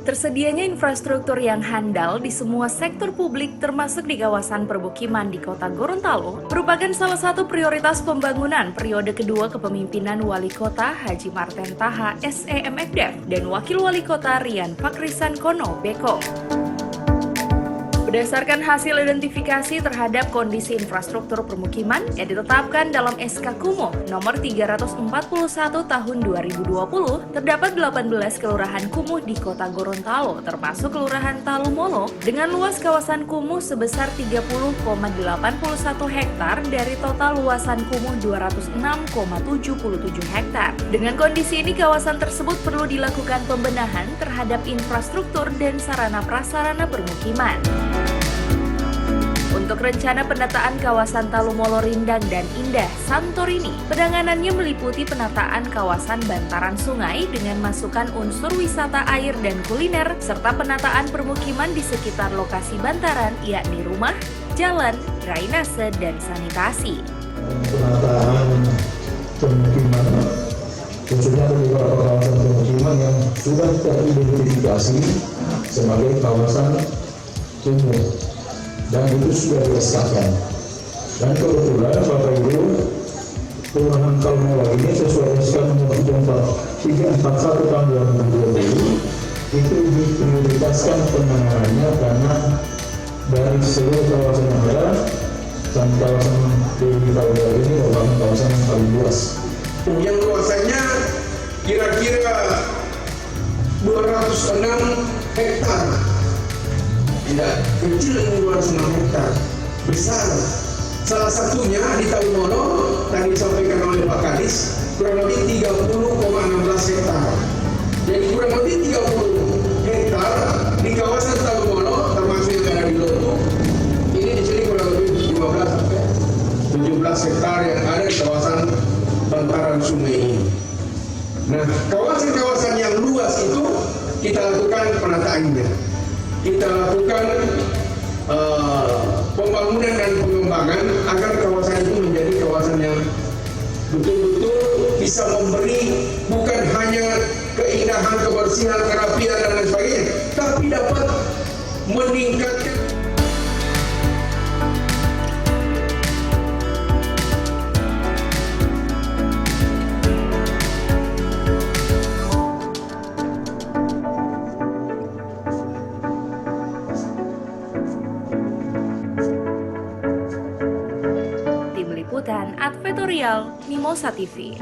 Tersedianya infrastruktur yang handal di semua sektor publik termasuk di kawasan permukiman di Kota Gorontalo merupakan salah satu prioritas pembangunan periode kedua kepemimpinan Wali Kota Haji Marten Taha SEMFDF dan Wakil Wali Kota Rian Pakrisan Kono Beko. Berdasarkan hasil identifikasi terhadap kondisi infrastruktur permukiman yang ditetapkan dalam SK Kumuh nomor 341 tahun 2020, terdapat 18 kelurahan kumuh di Kota Gorontalo, termasuk Kelurahan Talumolo, dengan luas kawasan kumuh sebesar 30,81 hektar dari total luasan kumuh 206,77 hektar. Dengan kondisi ini, kawasan tersebut perlu dilakukan pembenahan terhadap infrastruktur dan sarana prasarana permukiman. Untuk rencana penataan kawasan Talumolo Rindang dan Indah Santorini, penanganannya meliputi penataan kawasan bantaran sungai dengan masukan unsur wisata air dan kuliner, serta penataan permukiman di sekitar lokasi bantaran, yakni rumah, jalan, drainase, dan sanitasi. Penataan permukiman, khususnya beberapa kawasan permukiman yang sudah teridentifikasi sebagai kawasan kumuh. Dan itu sudah diresahkan. Dan kebetulan Bapak Ibu, Kelurahan Talumolo ini sesuai SK nomor 341 tahun 2020 itu diprioritaskan penanganannya karena dari seluruh kawasan yang ada, dan kawasan di Talumolo ini merupakan kawasan yang paling luas. Yang luasannya kira-kira 206 hektar. Tidak kecil, ini 206 hektar, besar. Salah satunya di Talumolo tadi disampaikan oleh Pak Kadis kurang lebih 30,16 hektar. Jadi kurang lebih 30 hektar di kawasan Talumolo termasuk yang ada di Lotu. Ini di sini kurang lebih 15 sampai 17 hektar yang ada di kawasan bantaran sungai ini. Nah, kawasan-kawasan yang luas itu kita lakukan penataannya. Kita lakukan pembangunan dan pengembangan agar kawasan itu menjadi kawasan yang betul-betul bisa memberi bukan hanya keindahan, kebersihan, kerapian dan lain sebagainya, tapi dapat meningkatkan. Tim Liputan Advertorial Mimosa TV.